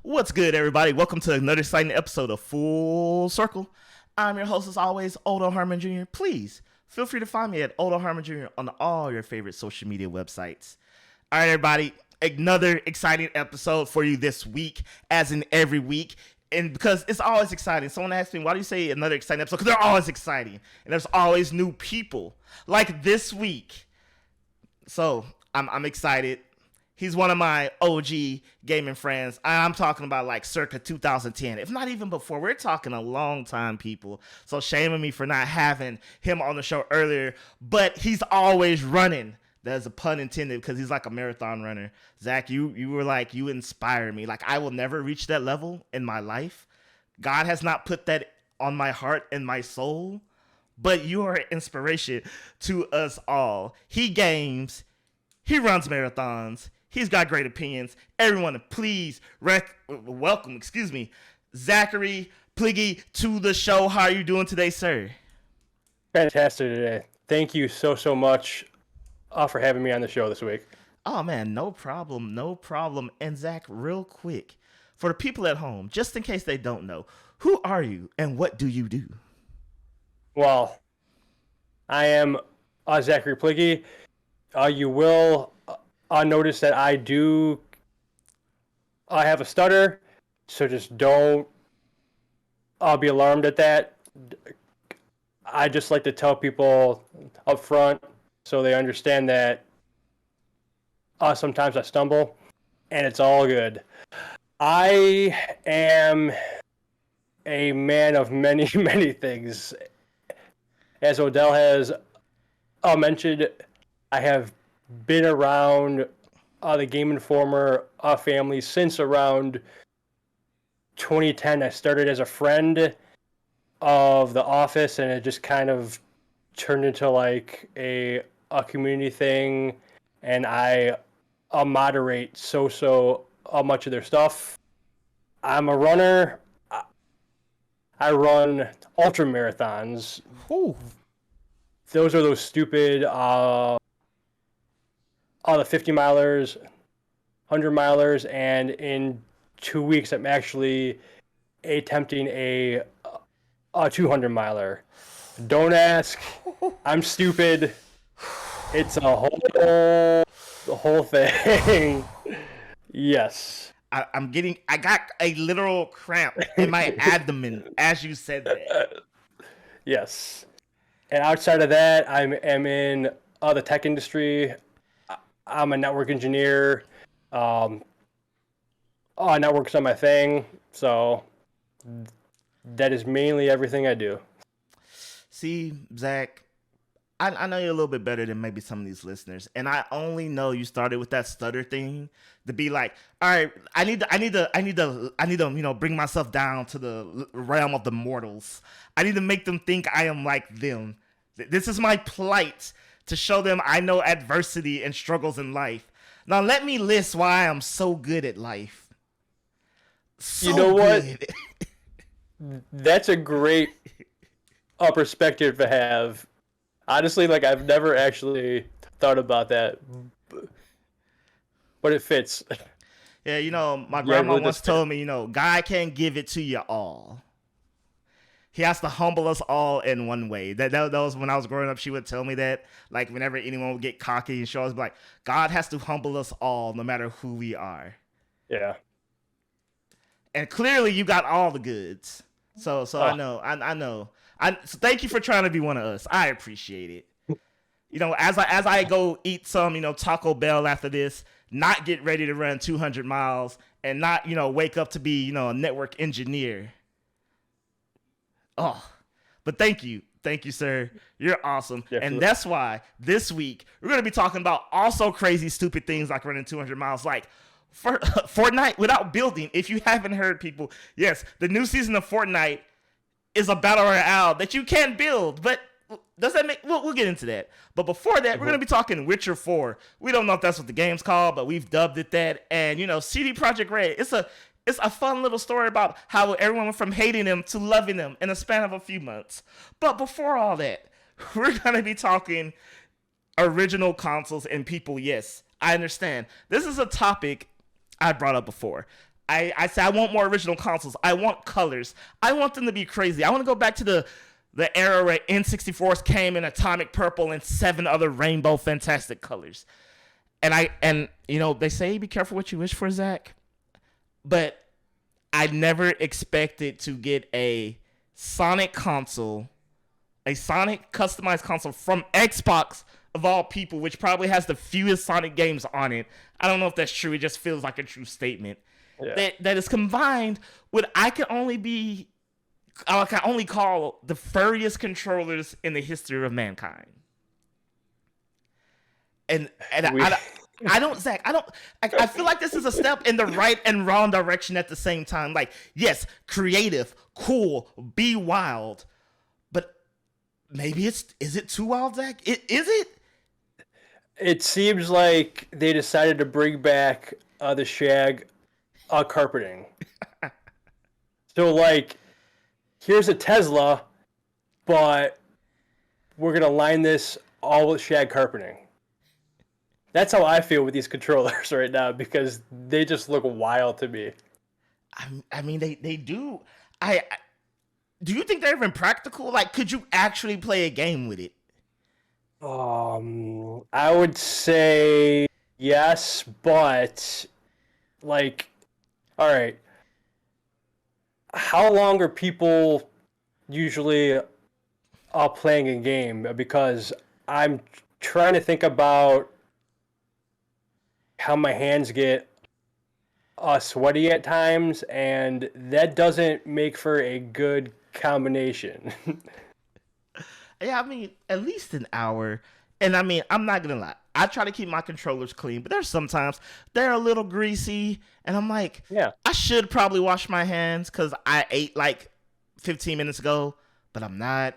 What's good, everybody? Welcome to another exciting episode of Full Circle. I'm your host, as always, Harmon Jr. Please feel free to find me at Harmon Jr. on all your favorite social media websites. All right, everybody, another exciting episode for you this week, as in every week. And because it's always exciting. Someone asked me, why do you say another exciting episode? Because they're always exciting. And there's always new people. Like this week. So, I'm excited. He's one of my OG gaming friends. I'm talking about like circa 2010, if not even before. We're talking a long time, people. So shame on me for not having him on the show earlier. But he's always running. There's a pun intended because he's like a marathon runner. Zach, you were like, you inspire me. Like, I will never reach that level in my life. God has not put that on my heart and my soul. But you are an inspiration to us all. He games. He runs marathons. He's got great opinions. Everyone, please welcome, Zachary Pligge to the show. How are you doing today, sir? Fantastic today. Thank you so much for having me on the show this week. Oh, man, no problem. And Zach, real quick, for the people at home, just in case they don't know, who are you and what do you do? Well, I am Zachary Pligge. You will notice that I have a stutter, so just don't be alarmed at that. I just like to tell people up front so they understand that sometimes I stumble, and it's all good. I am a man of many things. As Odell has mentioned, I have been around the Game Informer family since around 2010. I started as a friend of The Office, and it just kind of turned into like a community thing, and I moderate so much of their stuff. I'm a runner. I run ultra marathons. Ooh. Those are those stupid the 50 milers, 100 milers, and in 2 weeks I'm actually attempting a 200 miler. Don't ask. I'm stupid. It's a whole thing. Yes. I got a literal cramp in my abdomen as you said that. Yes. And outside of that, I am in the tech industry. I'm a network engineer. Networks are my thing. So that is mainly everything I do. See, Zach, I know you're a little bit better than maybe some of these listeners, and I only know you started with that stutter thing to be like, all right, I need to, bring myself down to the realm of the mortals. I need to make them think I am like them. This is my plight to show them I know adversity and struggles in life. Now let me list why I'm so good at life. You know what? That's a great perspective to have. Honestly, like, I've never actually thought about that, but it fits. Yeah, my grandma once told me, God can't give it to you all. He has to humble us all in one way. That was when I was growing up. She would tell me that, like, whenever anyone would get cocky and show us, like, God has to humble us all, no matter who we are. Yeah. And clearly, you got all the goods. So I know. So thank you for trying to be one of us. I appreciate it. As I go eat some, Taco Bell after this, not get ready to run 200 miles, and not, wake up to be, a network engineer. Oh, but thank you, sir. You're awesome. Definitely. And that's why this week we're going to be talking about also crazy, stupid things like running 200 miles, like Fortnite without building. If you haven't heard, people, yes, the new season of Fortnite is a battle royale that you can't build, but does that make... We'll get into that. But before that, we're going to be talking Witcher 4. We don't know if that's what the game's called, but we've dubbed it that. And, CD Projekt Red, it's a fun little story about how everyone went from hating them to loving them in a span of a few months. But before all that, we're going to be talking original consoles and people. Yes, I understand. This is a topic I brought up before. I say I want more original consoles. I want colors. I want them to be crazy. I want to go back to the era where N64s came in atomic purple and 7 other rainbow fantastic colors. And they say be careful what you wish for, Zach. But I never expected to get a Sonic console, a Sonic customized console from Xbox of all people, which probably has the fewest Sonic games on it. I don't know if that's true. It just feels like a true statement. Yeah. That is combined with I can only call the furriest controllers in the history of mankind. And Zach, I feel like this is a step in the right and wrong direction at the same time. Like, yes, creative, cool, be wild, but maybe is it too wild, Zach? Is it? It seems like they decided to bring back the shag carpeting. So, like, here's a Tesla, but we're going to line this all with shag carpeting. That's how I feel with these controllers right now, because they just look wild to me. I mean, they do. Do you think they're even practical? Like, could you actually play a game with it? I would say yes, but like, all right. How long are people usually playing a game? Because I'm trying to think about how my hands get sweaty at times, and that doesn't make for a good combination. Yeah, I mean, at least an hour. And I mean, I'm not gonna lie, I try to keep my controllers clean, but there's sometimes they're a little greasy, and I'm like, yeah, I should probably wash my hands because I ate like 15 minutes ago, but I'm not.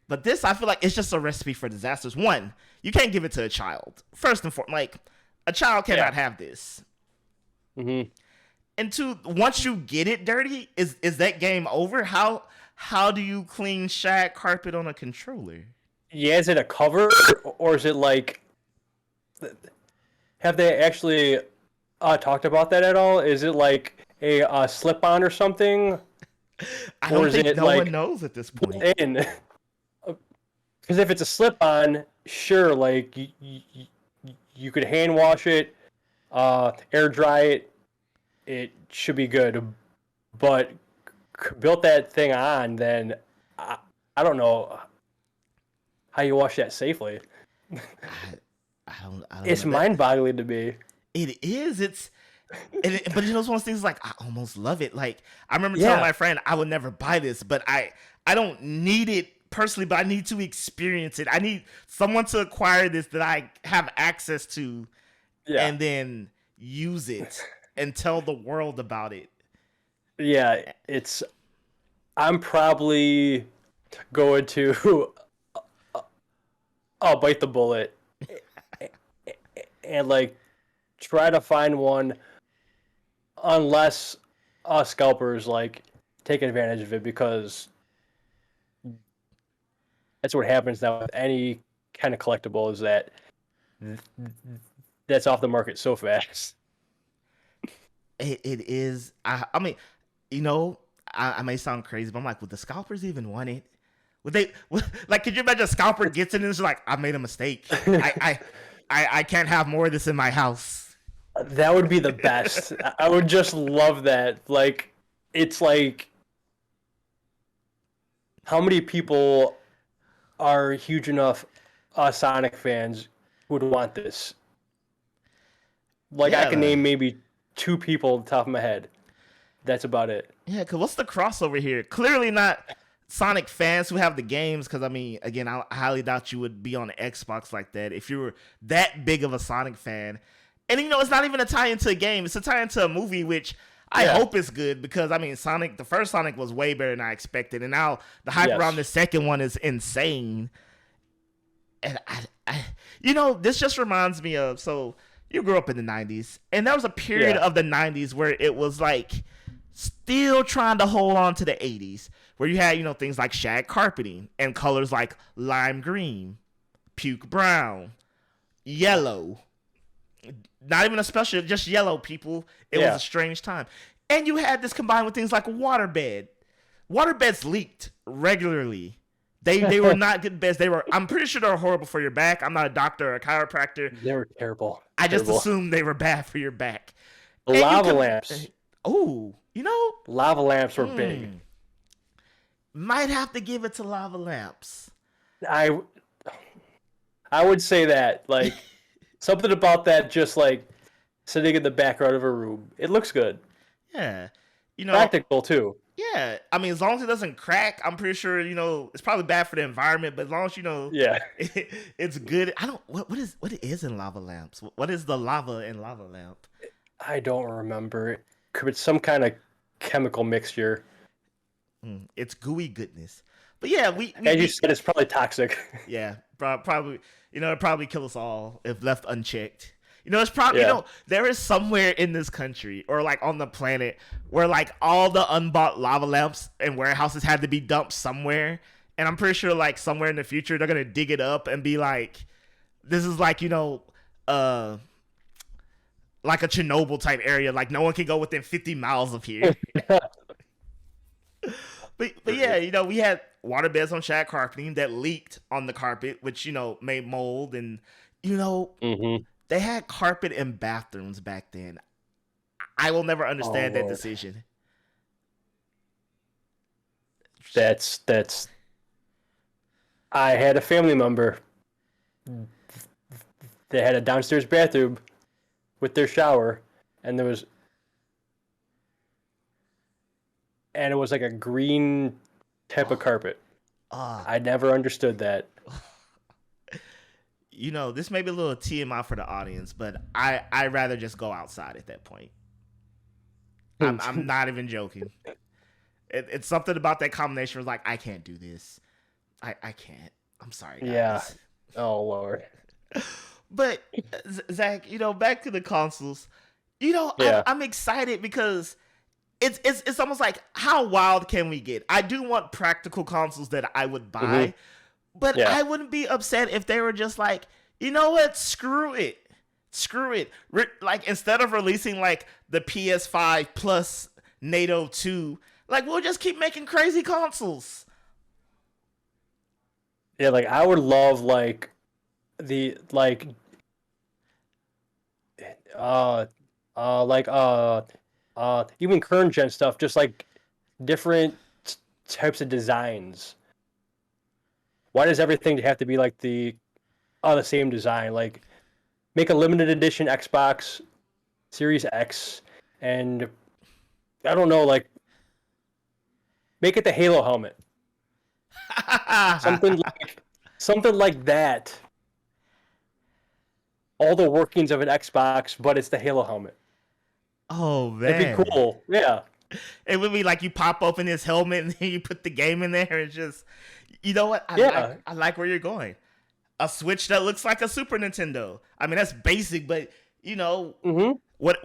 But this, I feel like it's just a recipe for disasters. One, you can't give it to a child. First and foremost, like, a child cannot have this. Mm-hmm. And two, once you get it dirty, is that game over? How do you clean shag carpet on a controller? Yeah, is it a cover, or is it like... Have they actually talked about that at all? Is it like a slip-on or something? I don't think no one knows at this point. Because if it's a slip-on, sure, like, you could hand wash it, air dry it, it should be good. But built that thing on, then I don't know how you wash that safely. I don't it's mind-boggling to me. It is. But it's one of those things, like, I almost love it. Like, I remember telling my friend I would never buy this, but I don't need it personally, but I need to experience it. I need someone to acquire this that I have access to, and then use it and tell the world about it. Yeah, I'm probably going to I'll bite the bullet and like try to find one, unless scalpers like take advantage of it, because that's what happens now with any kind of collectible, is that that's off the market so fast. It is. I mean, I may sound crazy, but I'm like, would the scalpers even want it? Like, could you imagine a scalper gets it and it's like, I made a mistake. I can't have more of this in my house. That would be the best. I would just love that. Like, it's like, how many people are huge enough Sonic fans who would want this? Like, I can name maybe 2 people at the top of my head. That's about it. Yeah, because what's the crossover here? Clearly not Sonic fans who have the games, because, I mean, again, I highly doubt you would be on the Xbox like that if you were that big of a Sonic fan. And, it's not even a tie into a game. It's a tie into a movie, which I hope is good, because, I mean, the first Sonic was way better than I expected, and now the hype around the second one is insane. And, this just reminds me of, so you grew up in the 90s, and there was a period of the 90s where it was, like, still trying to hold on to the 80s, where you had, things like shag carpeting and colors like lime green, puke brown, yellow. Not even a special, just yellow, people. It was a strange time. And you had this combined with things like waterbed. Waterbeds leaked regularly. They were not good beds. I'm pretty sure they were horrible for your back. I'm not a doctor or a chiropractor. They were terrible. I just assumed they were bad for your back. Lava lamps. Oh, lava lamps were big. Might have to give it to lava lamps. I would say that, like, something about that, just like sitting in the background of a room. It looks good. Yeah, practical too. Yeah, I mean, as long as it doesn't crack, I'm pretty sure it's probably bad for the environment. But as long as yeah, it's good. I don't. What is in lava lamps? What is the lava in lava lamp? I don't remember. It's some kind of chemical mixture. It's gooey goodness. But yeah, as you said, it's probably toxic. Yeah, probably. It'd probably kill us all if left unchecked. It's probably, there is somewhere in this country or like on the planet where like all the unbought lava lamps and warehouses had to be dumped somewhere. And I'm pretty sure like somewhere in the future, they're going to dig it up and be like, this is like, like a Chernobyl type area. Like no one can go within 50 miles of here. But yeah, we had water beds on shag carpeting that leaked on the carpet, which, made mold and, They had carpet in bathrooms back then. I will never understand that decision. That's. I had a family member. They had a downstairs bathroom with their shower, and it was like a green type of carpet. I never understood that. This may be a little TMI for the audience, but I'd rather just go outside at that point. I'm not even joking. It's something about that combination was like, I can't do this. I can't. I'm sorry, guys. Yeah. Oh, Lord. But, Zach, back to the consoles. I'm excited because it's almost like, how wild can we get? I do want practical consoles that I would buy. Mm-hmm. But I wouldn't be upset if they were just like, you know what? Screw it. Like, instead of releasing, like, the PS5 plus NATO 2, like, we'll just keep making crazy consoles. Yeah, like, I would love, like, the, like, even current gen stuff, just, like, different types of designs. Why does everything have to be like the same design? Like, make a limited edition Xbox Series X, and I don't know, like, make it the Halo helmet. something like that. All the workings of an Xbox, but it's the Halo helmet. Oh man, that'd be cool. Yeah. It would be like you pop open this helmet and then you put the game in there and just, you know what? I like where you're going. A Switch that looks like a Super Nintendo. I mean, that's basic, but what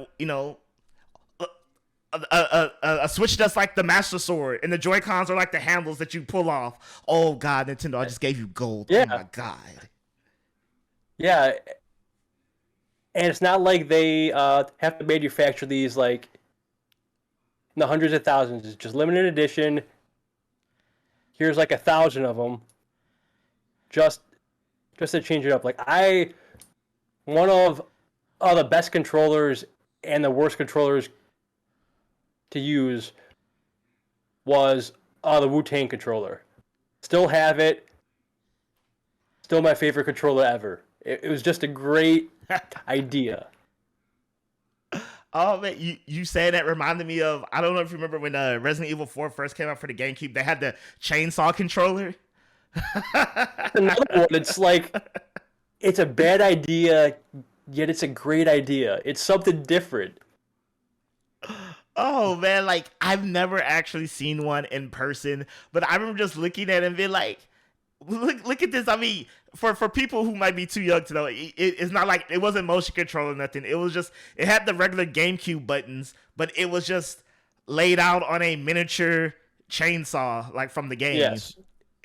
a Switch that's like the Master Sword and the Joy-Cons are like the handles that you pull off. Oh God, Nintendo, I just gave you gold. Yeah. Oh my God. Yeah. And it's not like they have to manufacture these like in the hundreds of thousands. It's just limited edition. Here's like 1,000 of them. Just to change it up. Like, one of the best controllers and the worst controllers to use was the Wu-Tang controller. Still have it. Still my favorite controller ever. It was just a great idea. Oh man, you saying that reminded me of, I don't know if you remember when Resident Evil 4 first came out for the GameCube, they had the chainsaw controller. Another one, it's like, it's a bad idea, yet it's a great idea. It's something different. Oh man, like, I've never actually seen one in person, but I remember just looking at it and being like, look at this. I mean, for people who might be too young to know, it's not like, it wasn't motion control or nothing. It was just, it had the regular GameCube buttons, but it was just laid out on a miniature chainsaw, like from the game. Yes.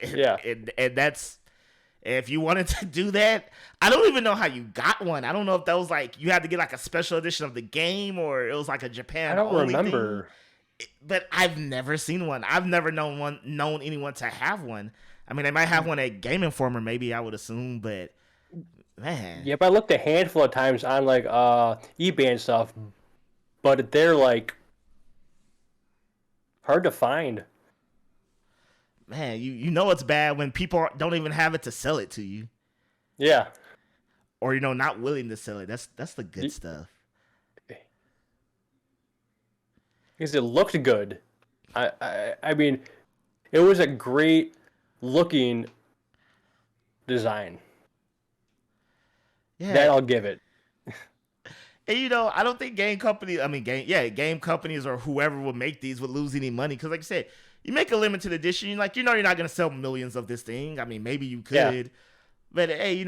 And that's, If you wanted to do that, I don't even know how you got one. I don't know if that was like you had to get like a special edition of the game or it was like a Japan I don't only remember. thing. But I've never seen one. I've never known anyone to have one. I mean, they might have one at Game Informer, maybe I would assume, but man. Yep, I looked a handful of times on like eBay and stuff, but they're like hard to find. Man, you know it's bad when people don't even have it to sell it to you. Yeah. Or not willing to sell it. That's the good stuff. Because it looked good. I mean, it was a great looking design. Yeah. That I'll give it. And I don't think game companies or whoever would make these would lose any money. Because like you said, you make a limited edition, you're not going to sell millions of this thing. I mean, maybe you could. Yeah. But hey,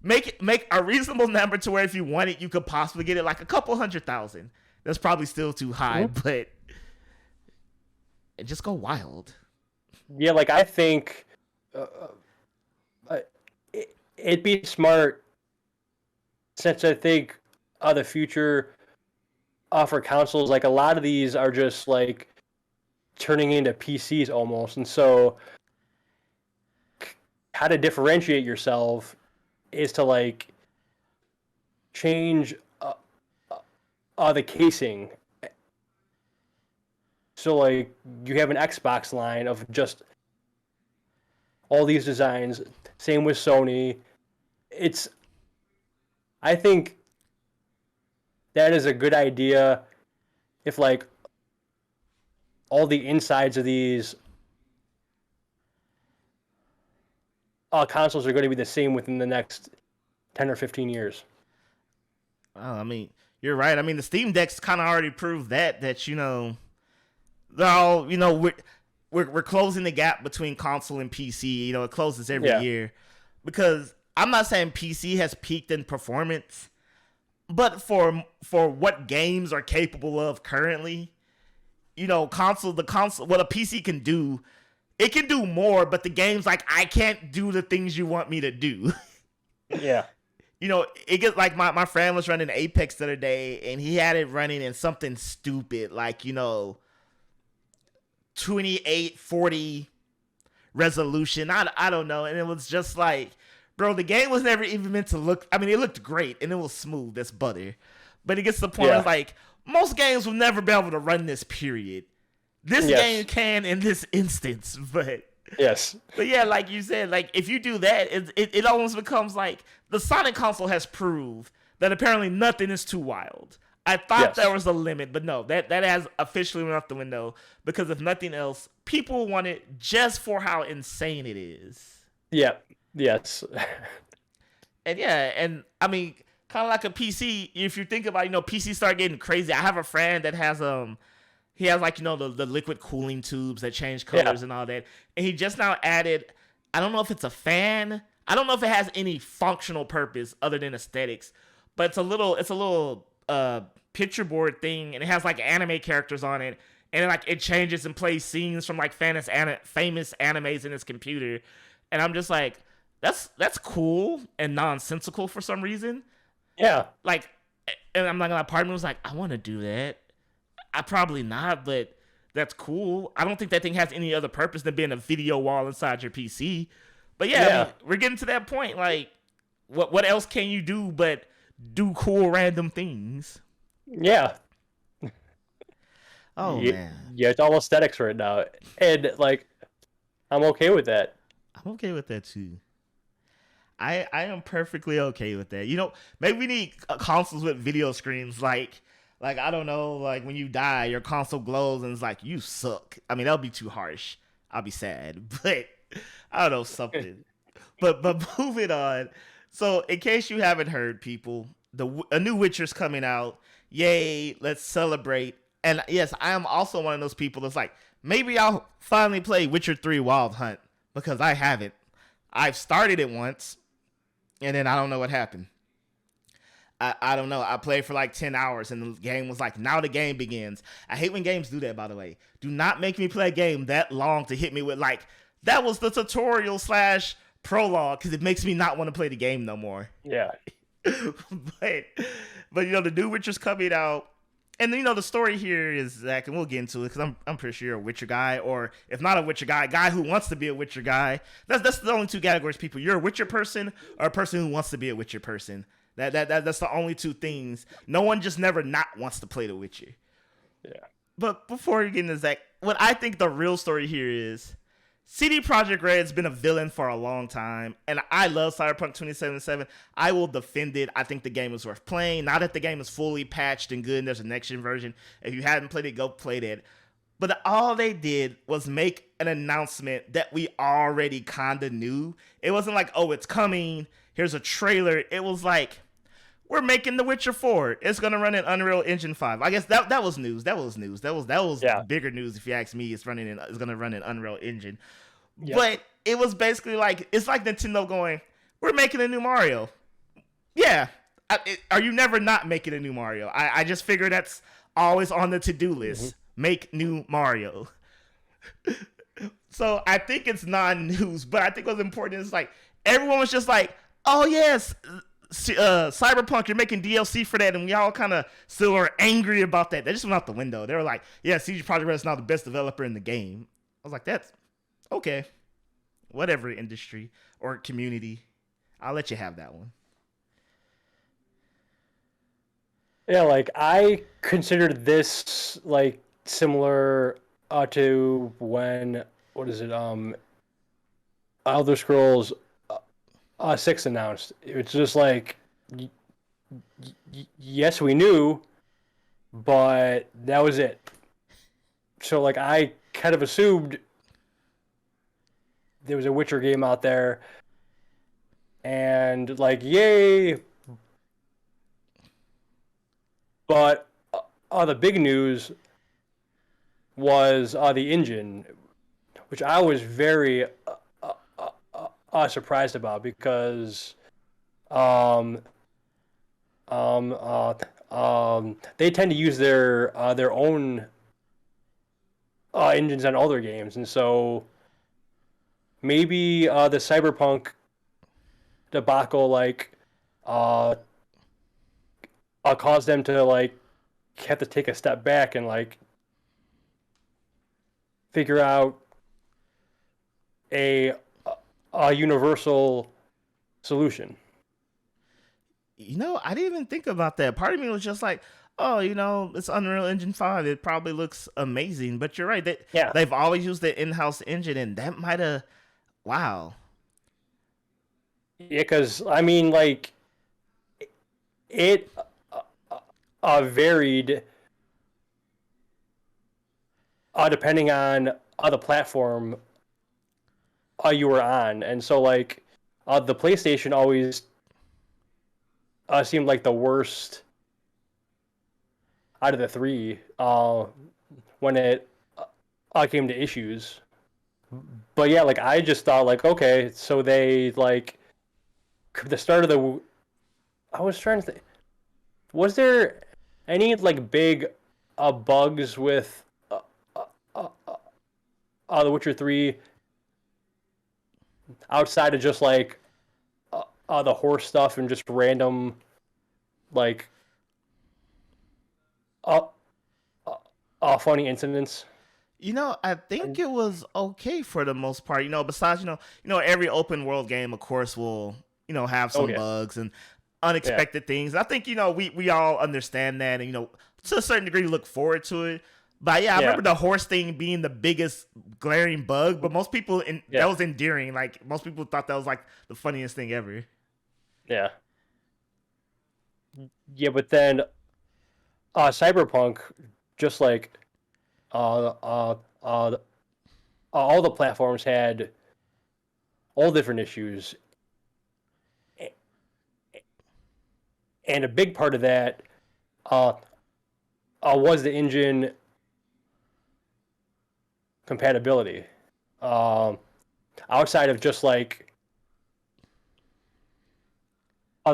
make a reasonable number to where if you want it, you could possibly get it like a couple 100,000. That's probably still too high, but just go wild. Yeah, like I think it'd be smart, since I think the future for consoles, like a lot of these are just like turning into PCs almost, and so how to differentiate yourself is to like change the casing. So like you have an Xbox line of just all these designs. Same with Sony. I think that is a good idea if like all the insides of these consoles are going to be the same within the next 10 or 15 years. I mean, you're right. I mean, the Steam Deck's kind of already proved that they're all, we're closing the gap between console and PC. It closes every year. Because I'm not saying PC has peaked in performance, but for what games are capable of currently, the console, what a PC can do, it can do more, but the game's like, I can't do the things you want me to do. Yeah. It gets like my friend was running Apex the other day, and he had it running in something stupid, like, 2840 resolution. I don't know. And it was just like, bro, the game was never even meant to look. I mean, it looked great, and it was smooth as butter. But it gets to the point where it's like, most games will never be able to run this, period. This game can in this instance, but yes. But yeah, like you said, like if you do that, it almost becomes like the Sonic console has proved that apparently nothing is too wild. I thought there was a limit, but no, that has officially went out the window, because if nothing else, people want it just for how insane it is. Yeah. Yes. And I mean, kind of like a PC, if you think about, PC start getting crazy. I have a friend that has he has like, the liquid cooling tubes that change colors and all that. And he just now added, I don't know if it's a fan. I don't know if it has any functional purpose other than aesthetics, but it's a little picture board thing, and it has like anime characters on it, and like it changes and plays scenes from like famous animes in his computer. And I'm just like, that's cool and nonsensical for some reason. Yeah. Like, and I'm not gonna lie, part of me was like, I want to do that. I probably not, but that's cool. I don't think that thing has any other purpose than being a video wall inside your PC. But yeah. I mean, we're getting to that point. Like, what else can you do but do cool random things? Yeah. Man. Yeah, it's all aesthetics right now. And like, I'm okay with that. I'm okay with that too. I am perfectly okay with that. Maybe we need consoles with video screens, like I don't know, like when you die, your console glows and it's like, you suck. I mean, that'll be too harsh. I'll be sad, but I don't know, something. but moving on. So, in case you haven't heard, people, a new Witcher's coming out. Yay! Let's celebrate. And yes, I am also one of those people that's like, maybe I'll finally play Witcher 3 Wild Hunt, because I haven't. I've started it once, and then I don't know what happened. I don't know. I played for like 10 hours, and the game was like, now the game begins. I hate when games do that, by the way. Do not make me play a game that long to hit me with like, that was the tutorial / prologue because it makes me not want to play the game no more. Yeah. but the new Witcher's coming out, and the story here is, Zach, and we'll get into it because I'm pretty sure you're a Witcher guy, or if not a Witcher guy who wants to be a Witcher guy. That's the only two categories of people. You're a Witcher person or a person who wants to be a Witcher person. That's the only two things. No one just never not wants to play The Witcher. Yeah. But before you get into Zach, what I think the real story here is, CD Projekt Red's been a villain for a long time, and I love Cyberpunk 2077. I will defend it. I think the game is worth playing. Now that the game is fully patched and good, and there's a next-gen version. If you haven't played it, go play that. But all they did was make an announcement that we already kind of knew. It wasn't like, oh, it's coming, here's a trailer. It was like, we're making The Witcher 4. It's gonna run in Unreal Engine 5. I guess that was news. That was bigger news if you ask me. It's gonna run in Unreal Engine. Yep. But it was basically like, it's like Nintendo going, we're making a new Mario. Yeah. Are you never not making a new Mario? I just figure that's always on the to-do list. Mm-hmm. Make new Mario. So I think it's non-news, but I think what's important is like, everyone was just like, oh yes, Cyberpunk, you're making DLC for that, and we all kind of still are angry about that. They just went out the window. They were like, yeah, CD Projekt Red is now the best developer in the game. I was like, that's okay. Whatever, industry or community. I'll let you have that one. Yeah, like, I considered this, like, similar to when, what is it, Elder Scrolls 6 announced. It's just like, yes, we knew, but that was it. So, like, I kind of assumed there was a Witcher game out there, and, like, yay. But the big news was the engine, which I was very surprised about, because they tend to use their own engines on all their games, and so maybe the Cyberpunk debacle caused them to have to take a step back and figure out a universal solution. I didn't even think about that. Part of me was just like, oh, it's Unreal Engine 5. It probably looks amazing. But you're right. They've always used the in-house engine, and that might have... Wow. Yeah, because, it varied depending on the platform you were on. And so, the PlayStation always seemed like the worst out of the three when it came to issues. But yeah, I just thought, okay, so they, the start of the... I was trying to think. Was there any, big bugs with The Witcher 3 outside of just, the horse stuff and just random, funny incidents? I think it was okay for the most part. Besides, every open world game, of course, will, have some bugs and unexpected things. I think, we all understand that, and, to a certain degree, look forward to it. But I remember the horse thing being the biggest glaring bug, but most people, that was endearing. Most people thought that was, the funniest thing ever. Yeah. Yeah, but then Cyberpunk, just all the platforms had all different issues. And a big part of that was the engine compatibility. Outside of just the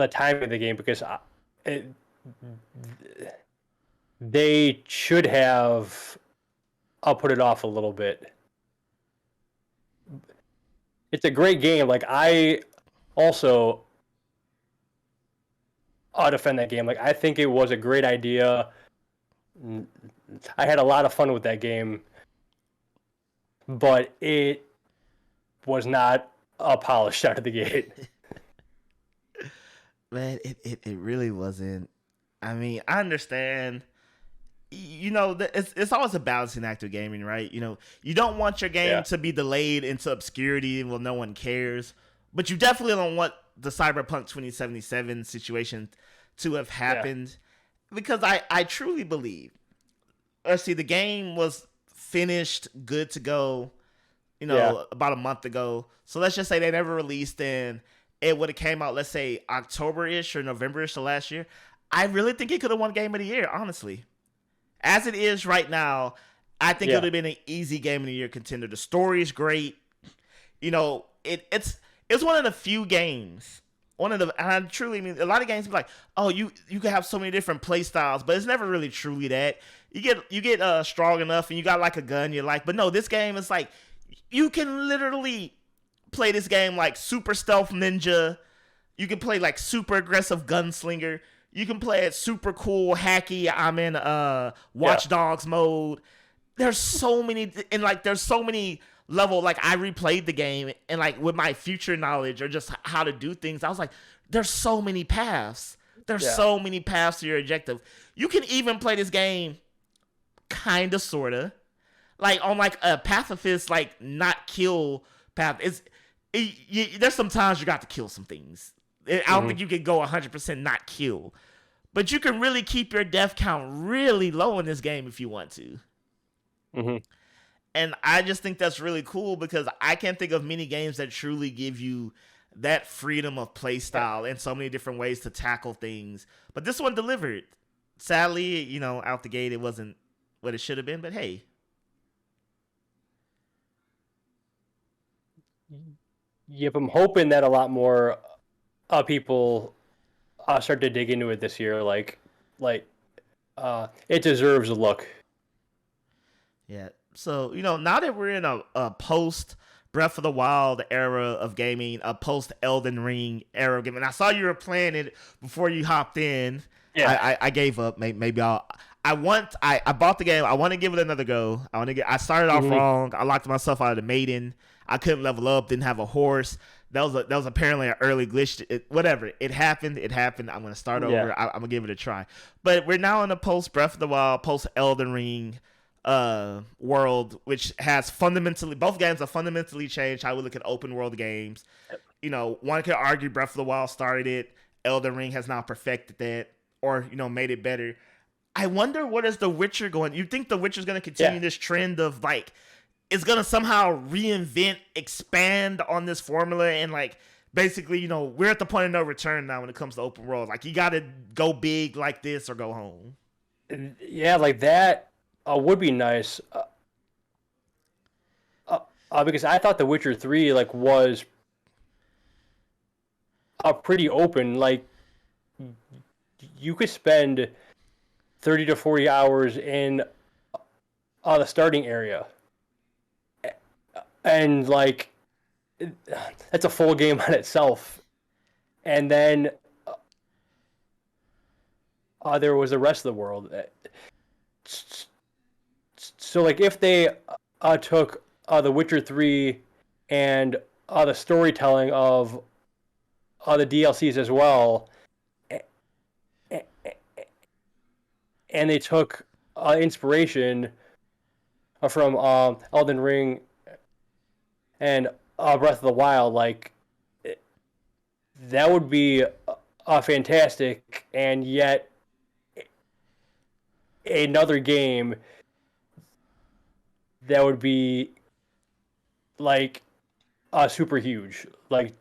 timing of the game, because they should have put it off a little bit. it's a great game. Like I also defend that game. Like I think it was a great idea. I had a lot of fun with that game, but it was not polished out of the gate. Man, it really wasn't. I mean, I understand. You know, it's always a balancing act of gaming, right? You know, you don't want your game to be delayed into obscurity while no one cares, but you definitely don't want the Cyberpunk 2077 situation to have happened, because I truly believe. Let's see, the game was finished, good to go, you know, about a month ago. So let's just say they never released, and it would have came out, let's say October-ish or November-ish of last year. I really think it could have won Game of the Year, honestly. As it is right now, I think it would have been an easy Game of the Year contender. The story is great. You know, it's one of the few games. And I truly mean, a lot of games be like, oh, you can have so many different play styles, but it's never really truly that. You get strong enough and you got like a gun you like, but no, this game is like, you can literally play this game like super stealth ninja. You can play like super aggressive gunslinger. You can play it super cool, hacky. I'm in Watch Dogs mode. There's so many, and like there's so many level. Like I replayed the game, and like with my future knowledge or just how to do things, I was like, there's so many paths. There's so many paths to your objective. You can even play this game, kinda, sorta, like on like a pacifist, like not kill path. There's some times you got to kill some things. I don't think you can go 100% not kill. But you can really keep your death count really low in this game if you want to. And I just think that's really cool, because I can't think of many games that truly give you that freedom of play style and so many different ways to tackle things. But this one delivered. Sadly, you know, out the gate, it wasn't what it should have been, but hey. Yep, I'm hoping that a lot more people start to dig into it this year. Like it deserves a look. Yeah. So, you know, now that we're in a post Breath of the Wild era of gaming, a post Elden Ring era of gaming. I saw you were playing it before you hopped in. Yeah. I gave up. Maybe I bought the game. I want to give it another go. I started off wrong. I locked myself out of the maiden. I couldn't level up. Didn't have a horse. That was apparently an early glitch. Whatever. It happened. I'm gonna start over. I'm gonna give it a try. But we're now in a post Breath of the Wild, post Elden Ring world, which has fundamentally, both games have fundamentally changed how we look at open world games. You know, one could argue Breath of the Wild started it. Elden Ring has now perfected that, or you know, made it better. I wonder, what is The Witcher going? You think The Witcher's going to continue this trend of like, it's going to somehow reinvent, expand on this formula, and like basically, you know, we're at the point of no return now when it comes to open world. Like you got to go big like this or go home. Yeah, like that would be nice. Because I thought The Witcher 3 like was pretty open. Like you could spend 30 to 40 hours in the starting area, and like that's a full game on itself. And then there was the rest of the world. So like if they took The Witcher 3 and the storytelling of the DLCs as well, and they took inspiration from Elden Ring and Breath of the Wild, like that would be fantastic. And yet another game that would be like super huge. Like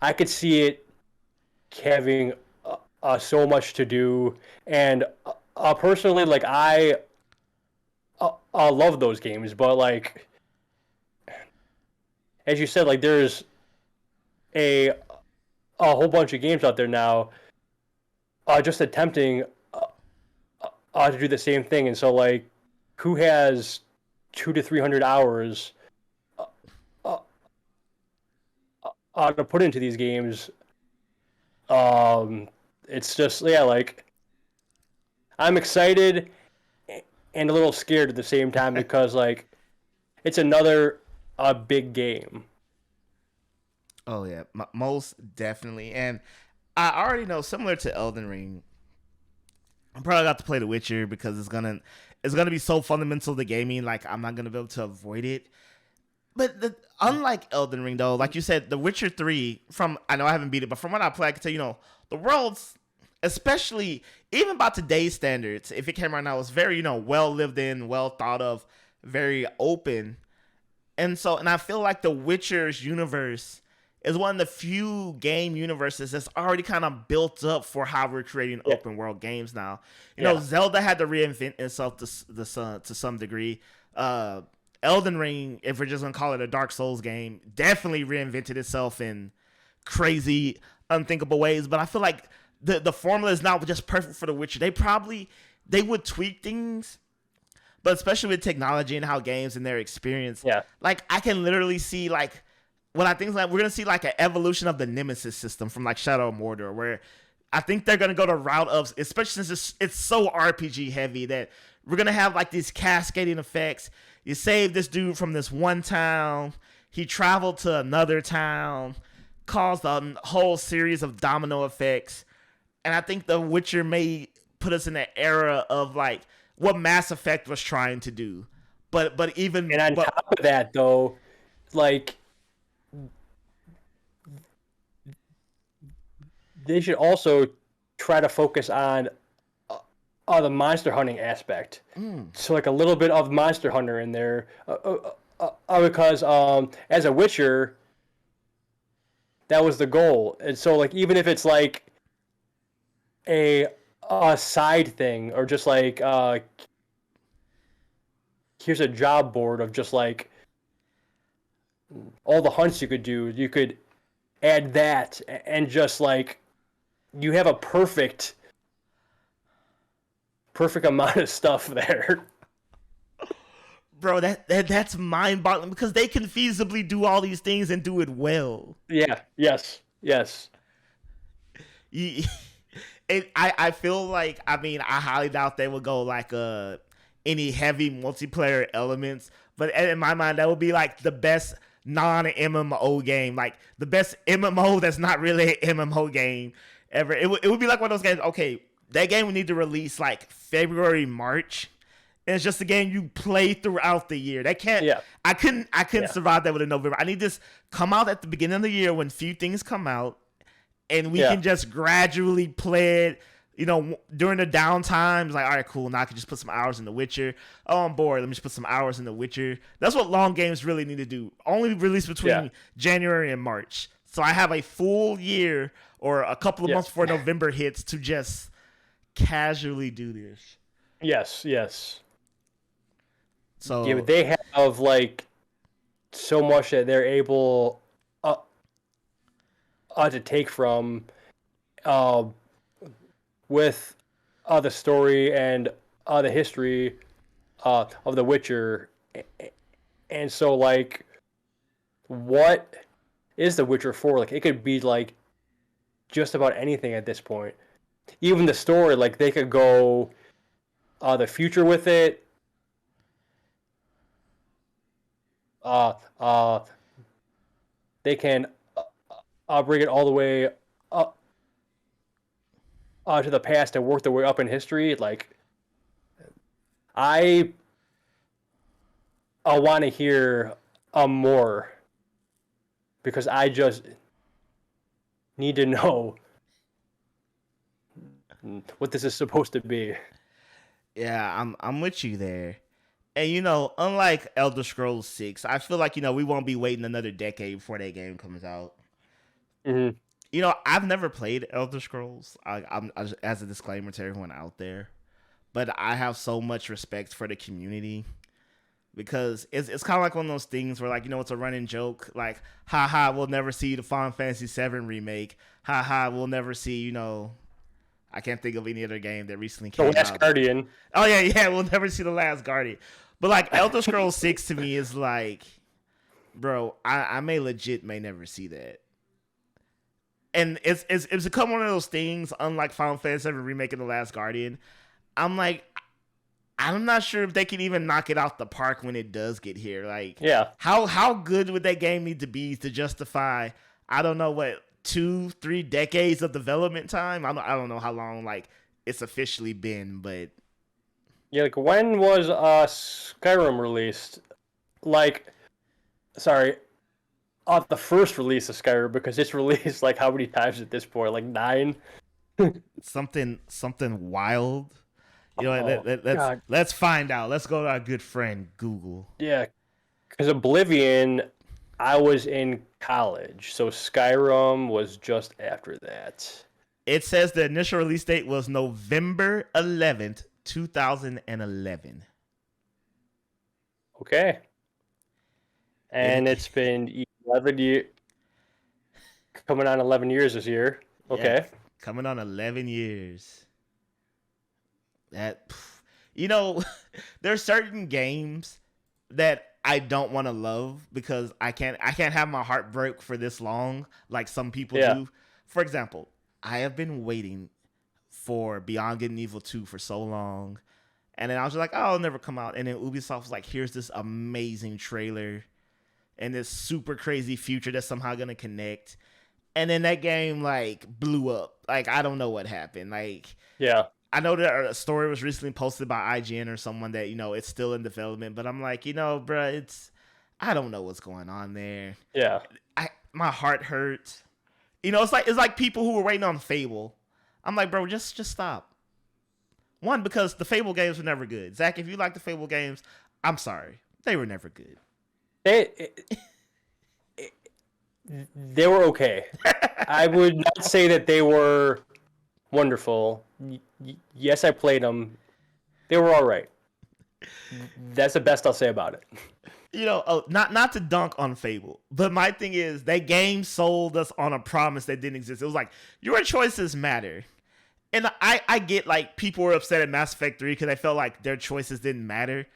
I could see it having so much to do, and personally, like I love those games, but like as you said, like there's a whole bunch of games out there now just attempting to do the same thing. And so like who has 200 to 300 hours to put into these games. It's just like I'm excited and a little scared at the same time because like it's another big game. Oh yeah, most definitely. And I already know, similar to Elden Ring, I'm probably got to play The Witcher because it's gonna be so fundamental to gaming. Like I'm not gonna be able to avoid it. But unlike Elden Ring, though, like you said, The Witcher 3, I know I haven't beat it, but from what I play, I can tell the world's, especially even by today's standards, if it came right now, it's very, well lived in, well thought of, very open. And I feel like The Witcher's universe is one of the few game universes that's already kind of built up for how we're creating open world games now. You know, Zelda had to reinvent itself to some degree. Elden Ring, if we're just gonna call it a Dark Souls game, definitely reinvented itself in crazy, unthinkable ways. But I feel like the formula is not just perfect for The Witcher. They would tweak things, but especially with technology and how games and their experience. Like I can literally see like what I think is like we're gonna see like an evolution of the Nemesis system from like Shadow of Mordor, where I think they're gonna go the route of, especially since it's so RPG heavy, that we're gonna have like these cascading effects. You save this dude from this one town, he traveled to another town, caused a whole series of domino effects. And I think The Witcher may put us in an era of like what Mass Effect was trying to do. But even and on top of that though, like they should also try to focus on the monster hunting aspect. So like a little bit of Monster Hunter in there, because as a Witcher, that was the goal. And so like even if it's like a side thing or just like here's a job board of just like all the hunts you could do, you could add that and just like you have a perfect amount of stuff there. Bro, that's mind-boggling because they can feasibly do all these things and do it well. Yeah. Yes. I feel like, I highly doubt they will go like any heavy multiplayer elements, but in my mind that would be like the best non-MMO game, like the best MMO that's not really an MMO game ever. It would be like one of those games. Okay, that game would need to release like February, March. And it's just a game you play throughout the year. That can't. Yeah. I couldn't survive that with a November. I need this come out at the beginning of the year when few things come out, and we can just gradually play it. During the downtime, it's like, all right, cool. Now I can just put some hours in The Witcher. Oh, I'm bored. Let me just put some hours in The Witcher. That's what long games really need to do. Only release between January and March. So I have a full year or a couple of months before November hits to just casually do this. Yes. So but they have like so much that they're able to take from with the story and the history of The Witcher. And so like what is The Witcher for? Like it could be like just about anything at this point. Even the story, like they could go the future with it. They can bring it all the way up to the past and work their way up in history. Like, I want to hear more because I just need to know what this is supposed to be. Yeah, I'm with you there. And unlike Elder Scrolls 6, I feel like we won't be waiting another decade before that game comes out. Mm-hmm. I've never played Elder Scrolls. I'm as a disclaimer to everyone out there, but I have so much respect for the community because it's kind of like one of those things where like it's a running joke, like haha, we'll never see the Final Fantasy VII remake. Haha, we'll never see I can't think of any other game that recently came out. The Last Guardian. Oh yeah, we'll never see The Last Guardian. But like Elder Scrolls 6 to me is like, bro, I may never see that. and it's become one of those things. Unlike Final Fantasy VII Remake and The Last Guardian, I'm like, I'm not sure if they can even knock it out the park when it does get here. Like, Yeah. how good would that game need to be to justify? I don't know what 2-3 decades of development time. I don't know how long like it's officially been, but Yeah, like when was Skyrim released? Like, sorry, the first release of Skyrim, because it's released like how many times at this point? Like 9. something wild. You know, let's find out. Let's go to our good friend Google. Yeah, because Oblivion, I was in college, so Skyrim was just after that. It says the initial release date was November 11th, 2011. Okay. And it's been 11 years, coming on 11 years this year. Okay. Yeah, coming on 11 years. That, you know, there are certain games that I don't want to love because I can't have my heart break for this long like some people do. For example, I have been waiting for Beyond Good and Evil 2 for so long. And then I was just like, oh, it'll never come out. And then Ubisoft was like, here's this amazing trailer and this super crazy future that's somehow going to connect. And then that game like blew up. Like, I don't know what happened. Like, yeah. I know that a story was recently posted by IGN or someone that, you know, it's still in development, but I'm like, you know, bruh, I don't know what's going on there. Yeah. My heart hurts. You know, it's like people who were waiting on Fable. I'm like, bro, just stop. One, because the Fable games were never good. Zach, if you like the Fable games, I'm sorry. They were never good. They were okay. I would not say that they were wonderful. Yes, I played them. They were all right. That's the best I'll say about it. You know, not to dunk on Fable, but my thing is that game sold us on a promise that didn't exist. It was like, your choices matter. And I get like people were upset at Mass Effect 3 because they felt like their choices didn't matter.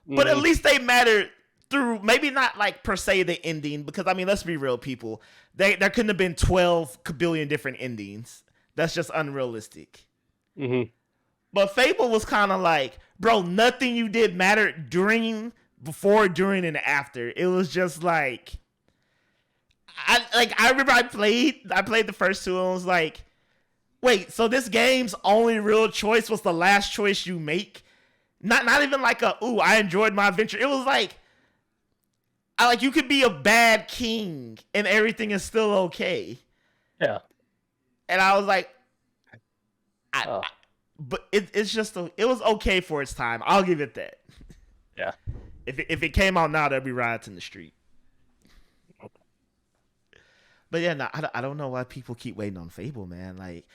But at least they mattered through, maybe not like per se the ending, because I mean, let's be real, people. There couldn't have been 12 billion different endings. That's just unrealistic. Mm-hmm. But Fable was kind of like, bro, nothing you did mattered before, during, and after. It was just like, I remember I played the first two and I was like, wait, so this game's only real choice was the last choice you make? Not even like I enjoyed my adventure. It was like, you could be a bad king and everything is still okay. Yeah. And I was like, but it's just it was okay for its time. I'll give it that. Yeah. If it came out now, there'd be riots in the street. But yeah, no, I don't know why people keep waiting on Fable, man. Like,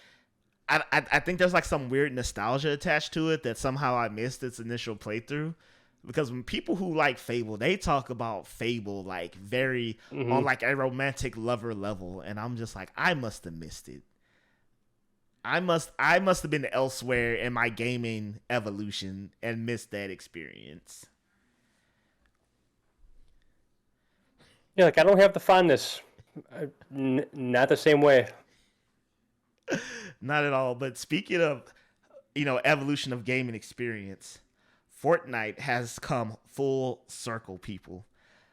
I think there's like some weird nostalgia attached to it that somehow I missed its initial playthrough. Because when people who like Fable, they talk about Fable like very on like a romantic lover level, and I'm just like, I must have missed it. I must have been elsewhere in my gaming evolution and missed that experience. Yeah, like I don't have the fondness. Not the same way. Not at all. But speaking of, you know, evolution of gaming experience, Fortnite has come full circle, people.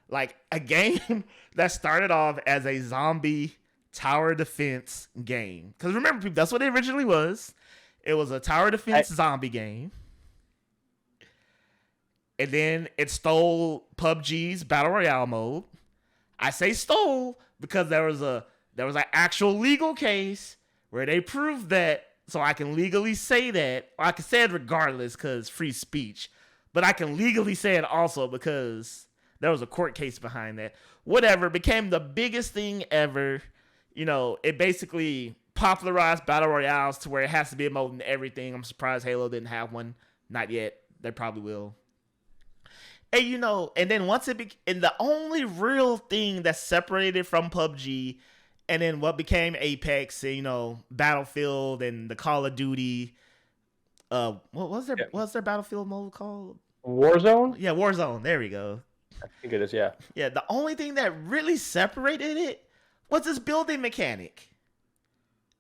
Like a game that started off as a zombie tower defense game. Because remember, people, that's what it originally was. It was a tower defense zombie game. And then it stole PUBG's Battle Royale mode. I say stole because there was an actual legal case where they proved that, so I can legally say that. Or I can say it regardless because free speech. But I can legally say it also because there was a court case behind that. Whatever, it became the biggest thing ever. You know, it basically popularized Battle Royales to where it has to be a mode in everything. I'm surprised Halo didn't have one. Not yet. They probably will. And, you know, and then once and the only real thing that separated from PUBG and then what became Apex, you know, Battlefield and the Call of Duty, what was their Battlefield mode called? Warzone? Yeah, Warzone. There we go. I think it is, yeah. Yeah, the only thing that really separated it was this building mechanic.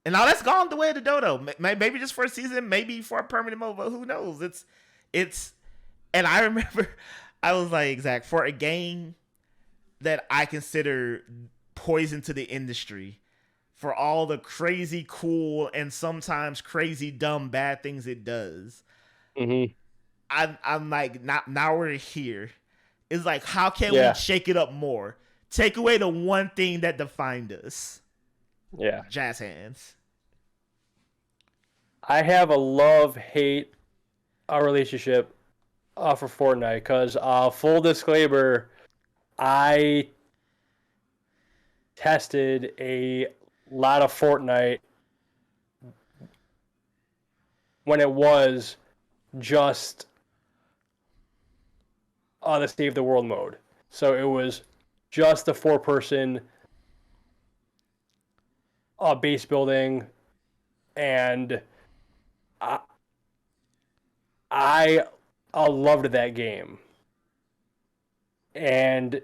And now that's gone the way of the dodo. Maybe just for a season, maybe for a permanent mode, but who knows? It's, and I remember I was like, Zach, for a game that I consider poison to the industry, for all the crazy cool and sometimes crazy dumb bad things it does, Mm-hmm. I'm like, now we're here. It's like, how can Yeah. we shake it up more? Take away the one thing that defined us. Yeah. Jazz hands. I have a love-hate relationship for Fortnite because, full disclaimer, I tested a lot of Fortnite when it was just the Save the World mode. So it was just the 4-person base building, and I loved that game. And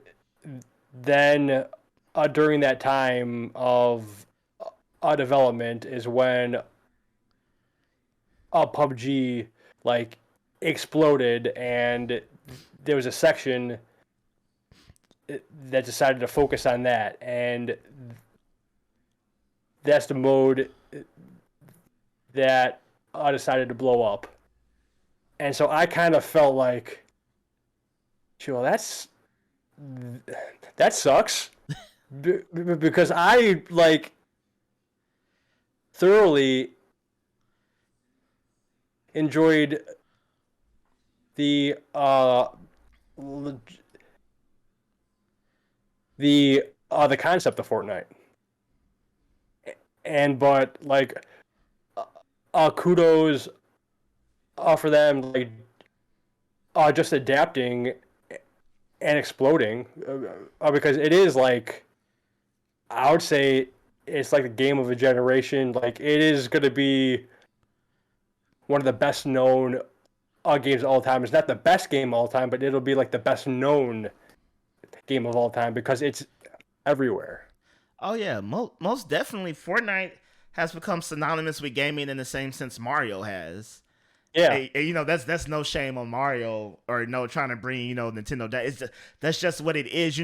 then during that time of development is when PUBG like exploded, and there was a section that decided to focus on that, and that's the mode that decided to blow up. And so I kind of felt like, well, that sucks. Because I like thoroughly enjoyed the concept of Fortnite, but like kudos for them, like just adapting and exploding, because it is like, I would say it's like the game of a generation. Like, it is going to be one of the best known games of all time. It's not the best game of all time, but it'll be like the best known game of all time because it's everywhere. Oh yeah, most definitely. Fortnite has become synonymous with gaming in the same sense Mario has. Yeah, And, that's no shame on Mario, or no trying to bring Nintendo down. That's just what it is.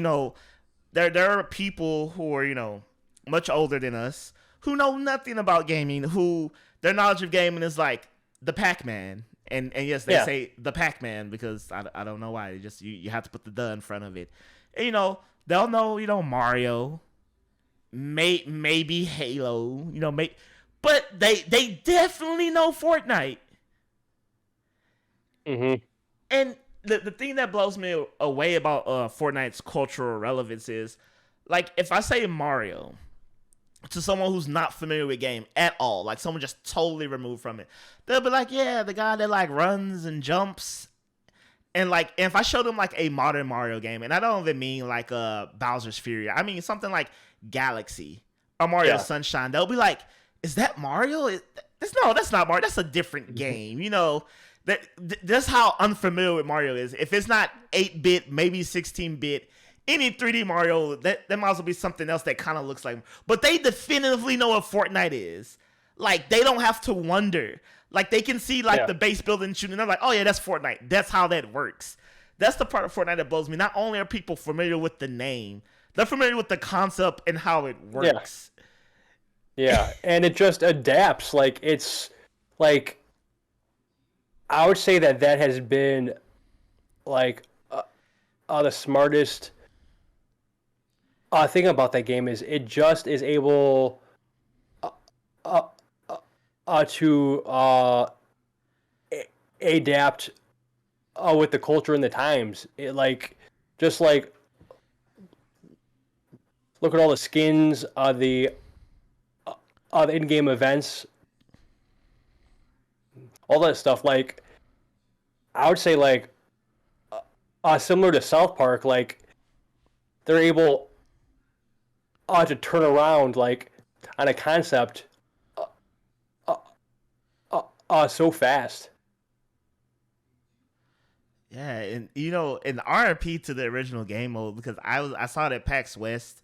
There are people who are much older than us who know nothing about gaming, who their knowledge of gaming is like the Pac-Man. And yes, they say the Pac-Man because I don't know why. Just you have to put the "the" in front of it. And, they'll know Mario, maybe Halo, but they definitely know Fortnite. Mm-hmm. And the thing that blows me away about Fortnite's cultural relevance is, like, if I say Mario to someone who's not familiar with the game at all, like someone just totally removed from it, they'll be like, yeah, the guy that like runs and jumps. And like, if I show them like a modern Mario game, and I don't even mean like Bowser's Fury, I mean something like Galaxy or Mario Sunshine, they'll be like, is that Mario? That's not Mario. That's a different game. That's how unfamiliar with Mario is. If it's not 8-bit, maybe 16-bit, any 3D Mario, that might as well be something else that kind of looks like. But they definitively know what Fortnite is. Like, they don't have to wonder. Like, they can see like the base building shooting. They're like, oh yeah, that's Fortnite. That's how that works. That's the part of Fortnite that blows me. Not only are people familiar with the name, they're familiar with the concept and how it works. Yeah, and it just adapts. Like, it's like, I would say that has been like the smartest thing about that game is it just is able to adapt with the culture and the times. It like just like look at all the skins, the in-game events, all that stuff. Like, I would say like similar to South Park, like they're able to turn around like on a concept so fast. Yeah, and an RP to the original game mode, because I saw it at PAX West,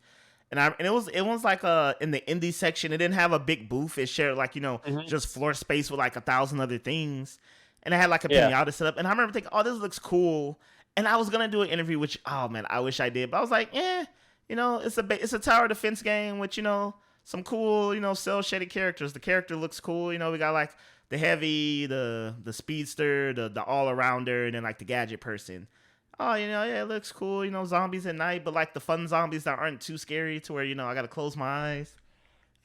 and it was like in the indie section. It didn't have a big booth. It shared like Hmm. just floor space with like 1,000 other things, and it had like a Yeah. pinata set up. And I remember thinking, oh, this looks cool. And I was gonna do an interview, which oh man, I wish I did, but I was like, it's a tower defense game with some cool cell shaded characters. The character looks cool. We got like the heavy, the speedster, the all arounder, and then like the gadget person. Oh, yeah, it looks cool. Zombies at night, but like the fun zombies that aren't too scary to where I gotta close my eyes.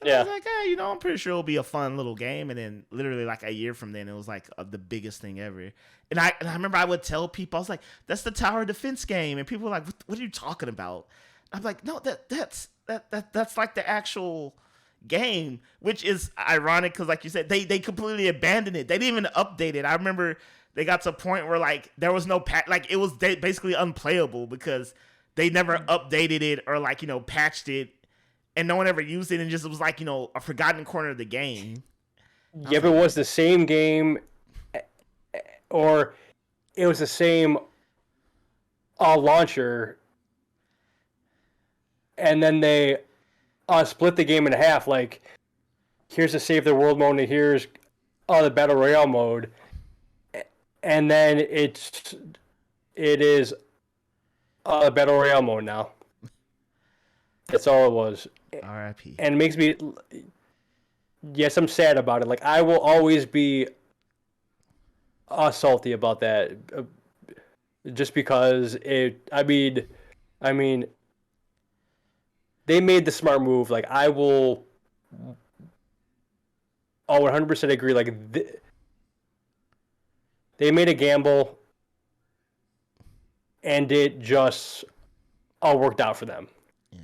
And I Yeah. was like, hey, I'm pretty sure it'll be a fun little game. And then literally like a year from then, it was like the biggest thing ever. And I remember I would tell people, I was like, that's the tower defense game, and people were like, what are you talking about? I'm like, no, that's like the actual game, which is ironic because, like you said, they completely abandoned it. They didn't even update it. I remember they got to a point where like there was no like it was basically unplayable because they never updated it or like patched it, and no one ever used it, and just it was like a forgotten corner of the game. Yeah, if it was the same game, or it was the same launcher, and then they split the game in half. Like, here's the save the world mode, and here's the battle royale mode, and then it is battle royale mode now. That's all it was, R.I.P. and it makes me. Yes, I'm sad about it. Like, I will always be salty about that, just because it. I mean, they made the smart move. Like, I will. 100% agree. Like, they made a gamble, and it just all worked out for them. Yeah.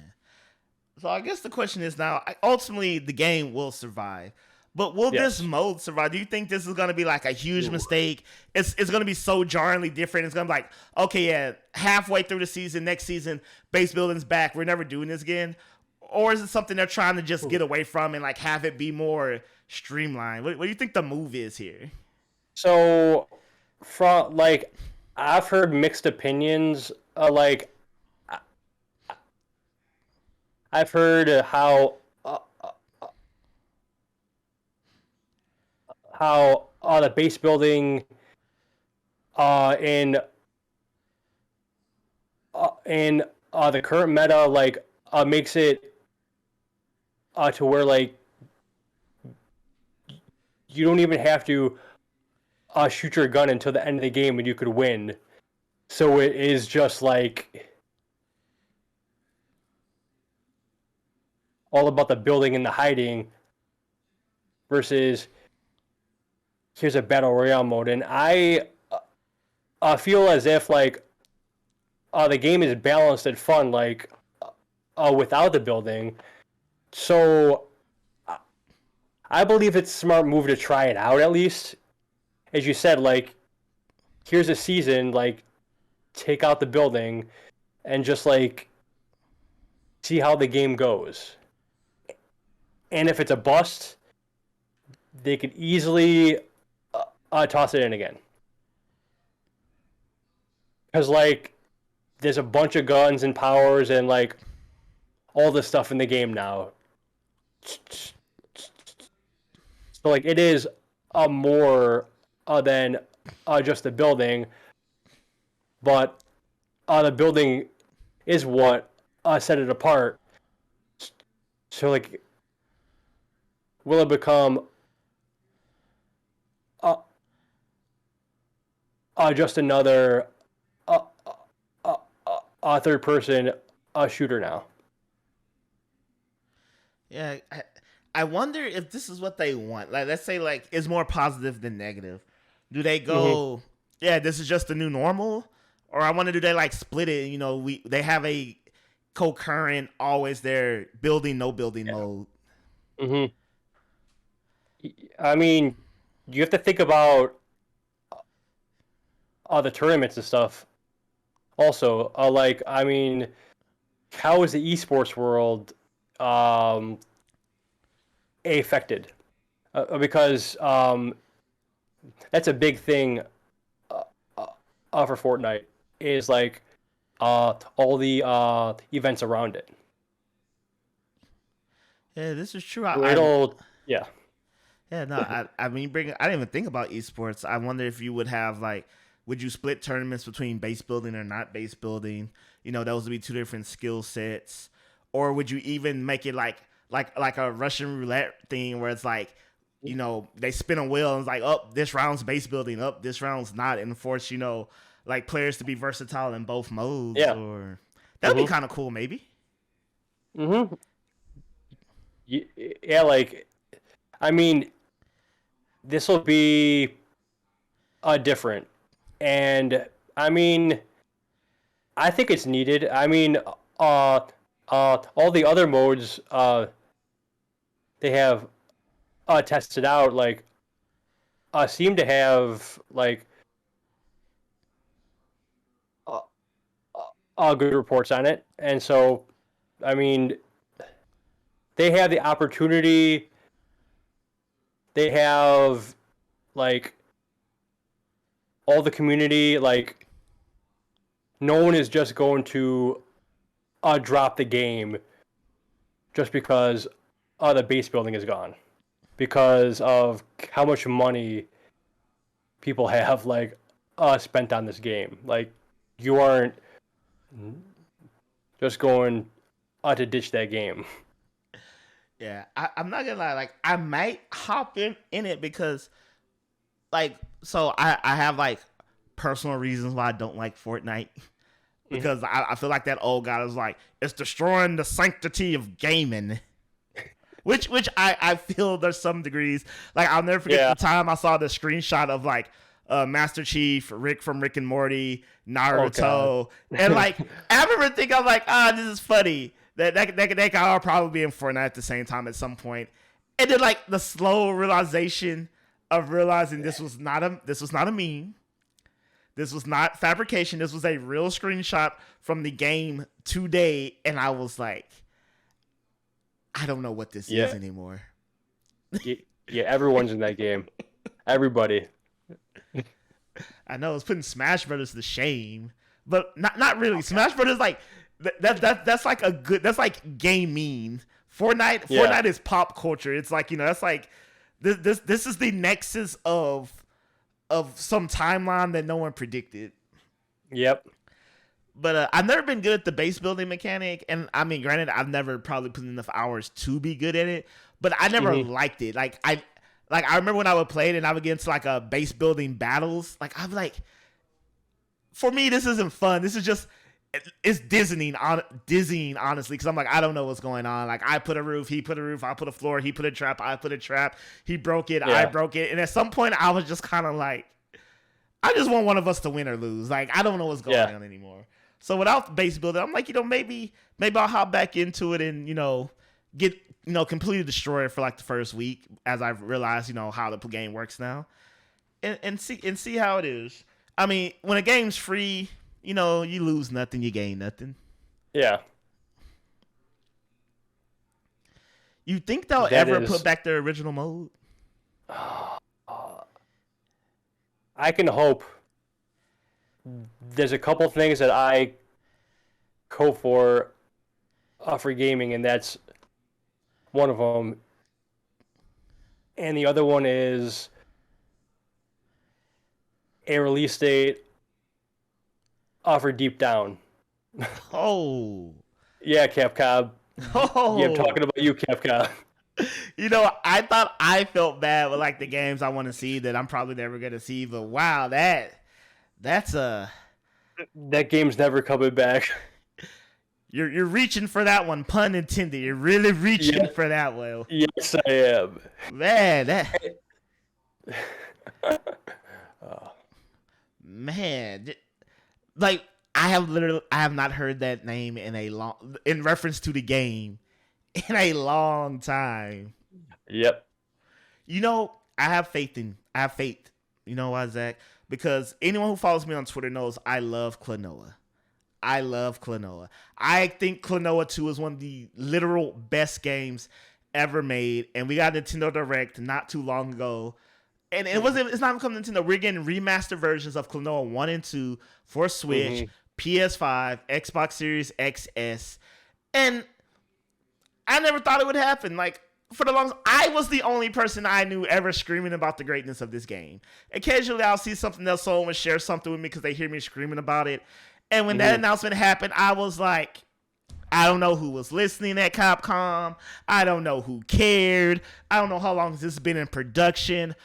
So I guess the question is now, ultimately the game will survive. But will this Yes. mode survive? Do you think this is going to be like a huge mistake? It's going to be so jarringly different. It's going to be like, okay, yeah, halfway through the season, next season, base building's back. We're never doing this again. Or is it something they're trying to just get away from and like have it be more streamlined? What do you think the move is here? So, from like, I've heard mixed opinions. Like, I've heard how the base building in the current meta like makes it to where like you don't even have to shoot your gun until the end of the game and you could win. So it is just like all about the building and the hiding versus here's a battle royale mode. And I feel as if like the game is balanced and fun like without the building. So I believe it's a smart move to try it out at least. As you said, like, here's a season, like, take out the building and just, like, see how the game goes. And if it's a bust, they could easily toss it in again. Because, like, there's a bunch of guns and powers and, like, all this stuff in the game now. So, like, it is more than just the building, but the building is what set it apart. So, like, will it become just another third-person shooter now? Yeah, I wonder if this is what they want. Like, let's say like it's more positive than negative. Do they go, yeah, this is just the new normal, or I wonder do they like split it? They have a concurrent, always there building, no building mode. hmm I mean, you have to think about the tournaments and stuff. Also, like, I mean, how is the esports world affected? Because that's a big thing for Fortnite is like all the events around it. Yeah, this is true. Great old, yeah. Yeah, no, I mean, I didn't even think about esports. I wonder if you would have like, would you split tournaments between base building or not base building? You know, those would be two different skill sets. Or would you even make it like a Russian roulette thing where it's like, you know, they spin a wheel and it's like, oh, this round's base building, up, this round's not, and force, you know, like players to be versatile in both modes. Yeah. Or that would be kind of cool, maybe. Mm-hmm. Yeah, like, I mean, this will be different, and I mean, I think it's needed. I mean, all the other modes they have tested out, like, seem to have like good reports on it, and so, I mean, they have the opportunity. They have like all the community. Like, no one is just going to drop the game just because the base building is gone, because of how much money people have like spent on this game. Like, you aren't just going to ditch that game. Yeah, I'm not gonna lie. Like, I might hop in it because, like, so I have like personal reasons why I don't like Fortnite. Because I feel like that old guy was like, it's destroying the sanctity of gaming. which I feel there's some degrees. Like, I'll never forget the time I saw the screenshot of like Master Chief, Rick from Rick and Morty, Naruto, and like I remember thinking, I'm like, this is funny. That guy will probably be in Fortnite at the same time at some point. And then like the slow realization of realizing this was not a meme. This was not fabrication. This was a real screenshot from the game today. And I was like, I don't know what this is anymore. Yeah, everyone's in that game. Everybody. I know it's putting Smash Brothers to shame, but not really. Okay. Smash Brothers, like that's like a good, that's like gaming. Fortnite is pop culture. It's like, you know, that's like this is the nexus of some timeline that no one predicted. Yep. But I've never been good at the base building mechanic, and I mean, granted, I've never probably put enough hours to be good at it, but I never liked it. Like I remember when I would play it and I would get into like a base building battles. Like, I'm like, for me, this isn't fun. This is just, it's dizzying, honestly, because I'm like, I don't know what's going on. Like, I put a roof, he put a roof, I put a floor, he put a trap, I put a trap, he broke it, I broke it. And at some point, I was just kind of like, I just want one of us to win or lose. Like, I don't know what's going on anymore. So without base building, I'm like, you know, maybe I'll hop back into it and, you know, get, you know, completely destroy it for like the first week as I've realized, you know, how the game works now, and see how it is. I mean, when a game's free, you know, you lose nothing, you gain nothing. Yeah. You think they'll ever put back their original mode? I can hope. There's a couple things that I go for gaming, and that's one of them. And the other one is a release date for Deep Down. Oh. Yeah, Capcom. Oh. Yeah, I'm talking about you, Capcom. You know, I thought I felt bad with like the games I want to see that I'm probably never going to see, but wow, that's a... That game's never coming back. You're reaching for that one, pun intended. You're really reaching for that one. Yes, I am. Man, man, like I have not heard that name in reference to the game in a long time. Yep. You know, I have faith. You know why, Zach? Because anyone who follows me on Twitter knows I love Klonoa. I think Klonoa 2 is one of the literal best games ever made. And we got Nintendo Direct not too long ago. And it's not coming to Nintendo. We're getting remastered versions of Klonoa 1 and 2 for Switch, PS5, Xbox Series XS. And I never thought it would happen. Like, for the longest, I was the only person I knew ever screaming about the greatness of this game. Occasionally, I'll see something else, someone will share something with me because they hear me screaming about it. And when that announcement happened, I was like, I don't know who was listening at Capcom. I don't know who cared. I don't know how long this has been in production.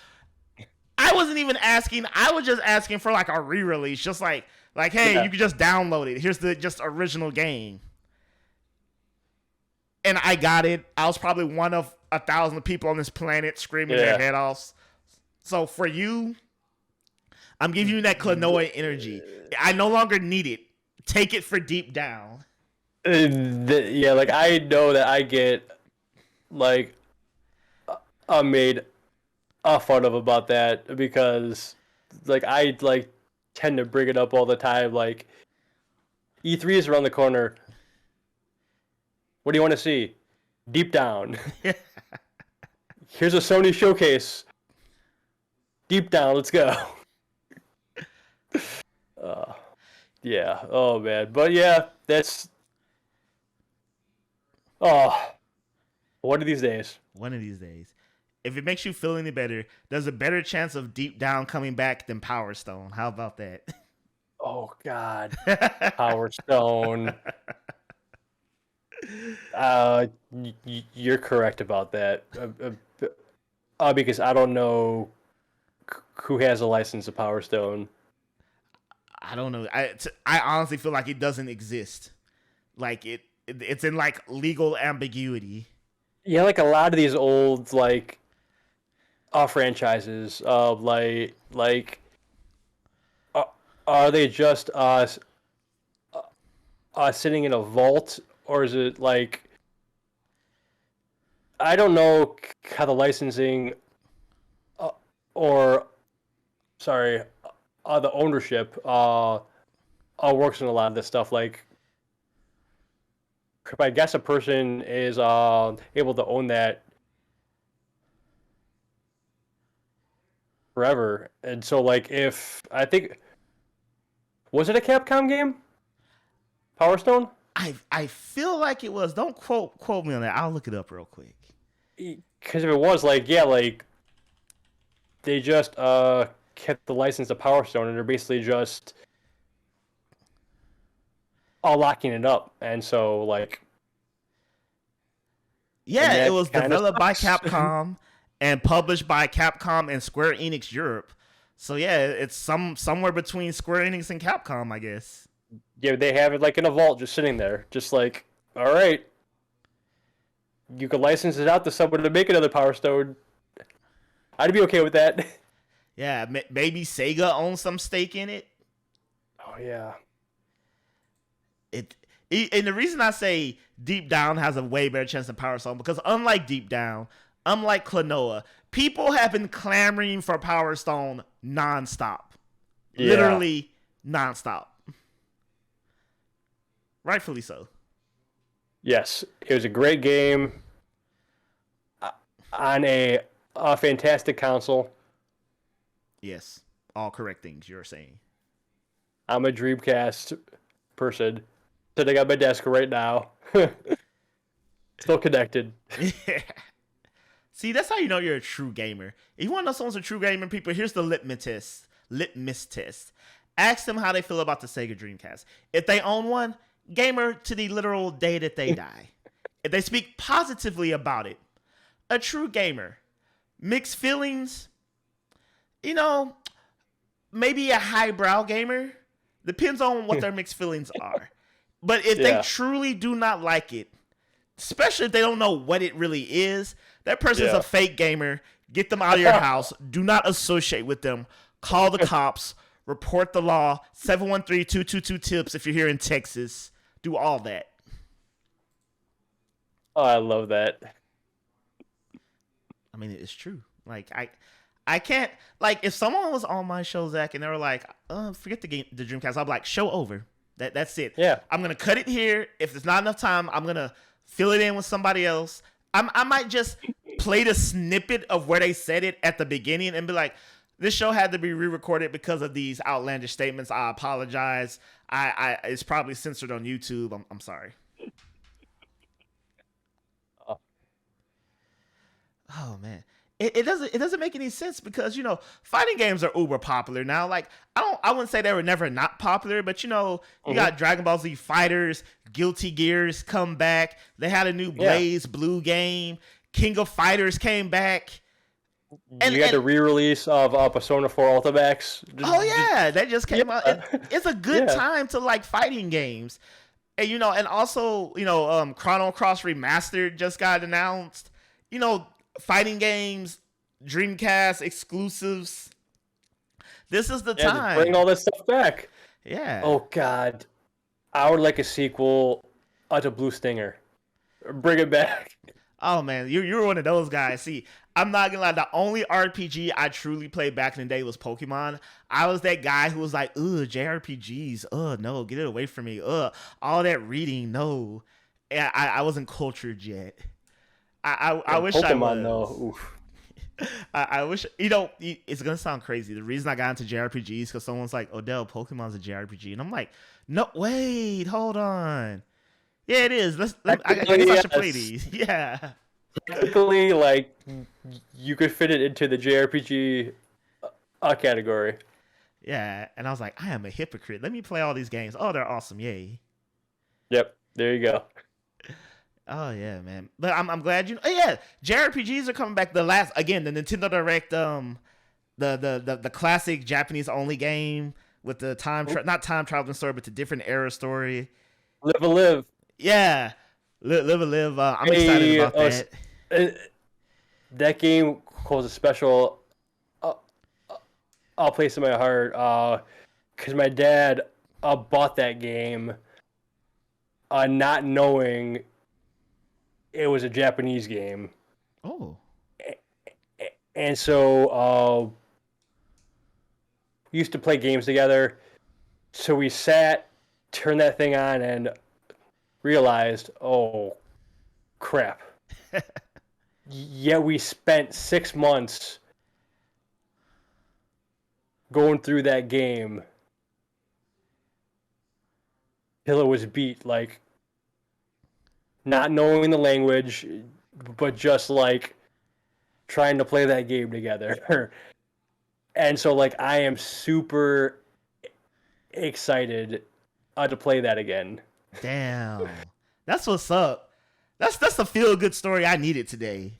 I wasn't even asking. I was just asking for like a re-release, just like hey, you can just download it. Here's the just original game. And I got it. I was probably one of 1,000 people on this planet screaming their head off. So for you, I'm giving you that Klonoa energy. I no longer need it. Take it for deep down. Like I know that I get like made fun of about that because like I like tend to bring it up all the time. Like E3 is around the corner. What do you want to see? Deep down. Here's a Sony showcase. Deep down, let's go. Yeah. Oh man. But yeah, that's. Oh, one of these days. One of these days. If it makes you feel any better, there's a better chance of Deep Down coming back than Power Stone. How about that? Oh God, Power Stone. You're correct about that. Because I don't know who has a license to Power Stone. I don't know. I honestly feel like it doesn't exist. Like it's in like legal ambiguity. Yeah, like a lot of these old like franchises are they just sitting in a vault, or is it like I don't know how the licensing or sorry the ownership works in a lot of this stuff. Like I guess a person is able to own that forever, and so like if I think was it a Capcom game, Power Stone? I feel like it was. Don't quote me on that. I'll look it up real quick. Because if it was like like they just kept the license to Power Stone and they're basically just all locking it up, and so like yeah, it was developed by Capcom and published by Capcom and Square Enix Europe. So yeah, it's somewhere between Square Enix and Capcom, I guess. Yeah, they have it like in a vault, just sitting there, just like, all right, you could license it out to someone to make another Power Stone. I'd be okay with that. Yeah, maybe Sega owns some stake in it. Oh yeah. And the reason I say Deep Down has a way better chance than Power Stone because unlike Deep Down, unlike Klonoa, people have been clamoring for Power Stone nonstop. Yeah. Literally nonstop. Rightfully so. Yes, it was a great game on a fantastic console. Yes, all correct things you're saying. I'm a Dreamcast person sitting at my desk right now. Still connected. Yeah. See, that's how you know you're a true gamer. If you want to know someone's a true gamer, people, here's the litmus test. Ask them how they feel about the Sega Dreamcast. If they own one, gamer to the literal day that they die. If they speak positively about it, a true gamer. Mixed feelings, maybe a highbrow gamer. Depends on what their mixed feelings are. But if they truly do not like it, especially if they don't know what it really is, that person's a fake gamer. Get them out of your house. Do not associate with them. Call the cops. Report the law. 713-222-TIPS if you're here in Texas. Do all that. Oh, I love that. I mean, it's true. Like, I can't, like, if someone was on my show, Zach, and they were like, forget the Dreamcast, I'll be like, show over. That's it. Yeah. I'm going to cut it here. If there's not enough time, I'm going to fill it in with somebody else. I might just play the snippet of where they said it at the beginning and be like, this show had to be re-recorded because of these outlandish statements. I apologize. It's probably censored on YouTube. I'm sorry. Oh man. It doesn't make any sense because fighting games are uber popular now. Like I wouldn't say they were never not popular, but you got Dragon Ball Z Fighters, Guilty Gears come back. They had a new Blaze Blue game. King of Fighters came back. And you had the re-release of Persona 4 Ultimax. That just came out. It's a good time to like fighting games, and and also Chrono Cross Remastered just got announced. Fighting games, Dreamcast exclusives. This is the time. Bring all this stuff back. Yeah. Oh God, I would like a sequel to Blue Stinger. Bring it back. Oh man, you're one of those guys. See, I'm not gonna lie. The only RPG I truly played back in the day was Pokemon. I was that guy who was like, "Ugh, JRPGs. Ugh, no, get it away from me. Ugh, all that reading. No." I wasn't cultured yet. I wish Pokemon, I was. Though. Oof. I wish it's gonna sound crazy. The reason I got into JRPGs because someone's like, "Odell, Pokemon's a JRPG," and I'm like, "No, wait, hold on. Yeah, it is. I guess I should play these." Yeah. Technically, like you could fit it into the JRPG category. Yeah, and I was like, I am a hypocrite. Let me play all these games. Oh, they're awesome. Yay. Yep. There you go. Oh yeah, man. But I'm glad JRPGs are coming back. The Nintendo Direct, the classic Japanese only game with the not time traveling story, but the different era story. Live a Live. Yeah, live a live. I'm excited about that. That game holds a special place in my heart because my dad bought that game not knowing it was a Japanese game. Oh. And so we used to play games together. So we turned that thing on, and realized, oh, crap. Yeah, we spent 6 months going through that game till it was beat, like, not knowing the language, but just, like, trying to play that game together. And so, like, I am super excited to play that again. Damn. That's what's up. That's a feel-good story I needed today.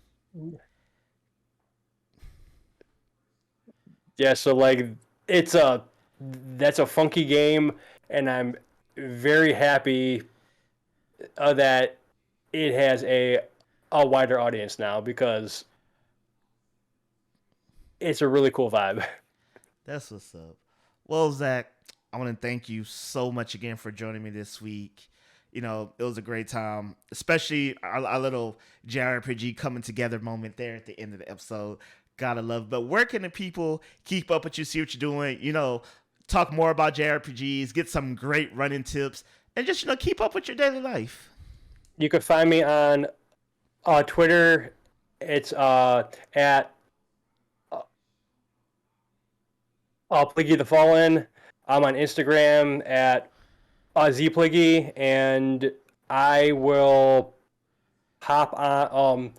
Yeah, so, like, that's a funky game, and I'm very happy that it has a wider audience now, because it's a really cool vibe. That's what's up. Well, Zach, I want to thank you so much again for joining me this week. It was a great time, especially our little JRPG coming together moment there at the end of the episode. Gotta love it. But where can the people keep up with you, see what you're doing, talk more about JRPGs, get some great running tips, and just, keep up with your daily life? You can find me on Twitter. It's at Pligge the Fallen. I'm on Instagram at Pligge, and I will hop on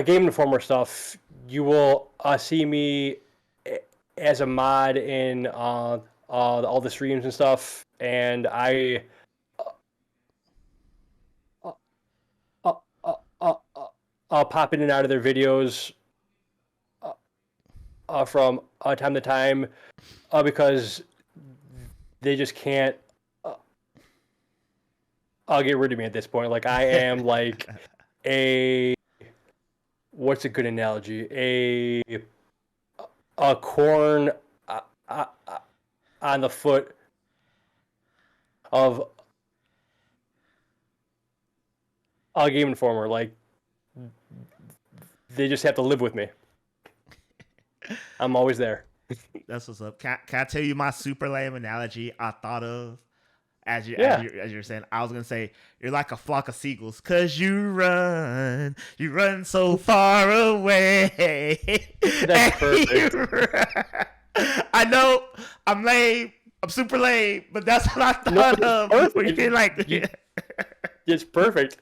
Game Informer stuff. You will see me as a mod in all the streams and stuff, and I I'll pop in and out of their videos from time to time because they just can't get rid of me at this point. Like, I am like what's a good analogy? A corn on the foot of a Game Informer. Like, they just have to live with me. I'm always there. That's what's up. Can I tell you my super lame analogy I thought of as you're saying? I was gonna say you're like a flock of seagulls because you run so far away. That's perfect. I know I'm lame. I'm super lame, but that's what I thought of. When you feel like it's perfect.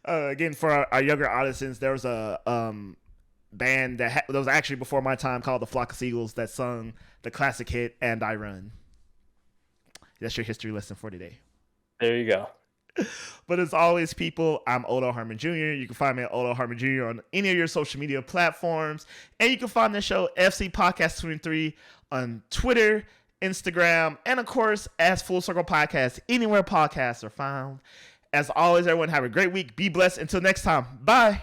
Again, for our younger audiences, there was a band that was actually before my time called the Flock of Seagulls that sung the classic hit "And I Run." That's your history lesson for today. There you go. But as always, people, I'm Odo Harmon Jr. You can find me at Odo Harmon Jr. on any of your social media platforms. And you can find the show FC Podcast 23 on Twitter, Instagram, and of course, as Full Circle Podcast, anywhere podcasts are found. As always, everyone have a great week. Be blessed. Until next time. Bye.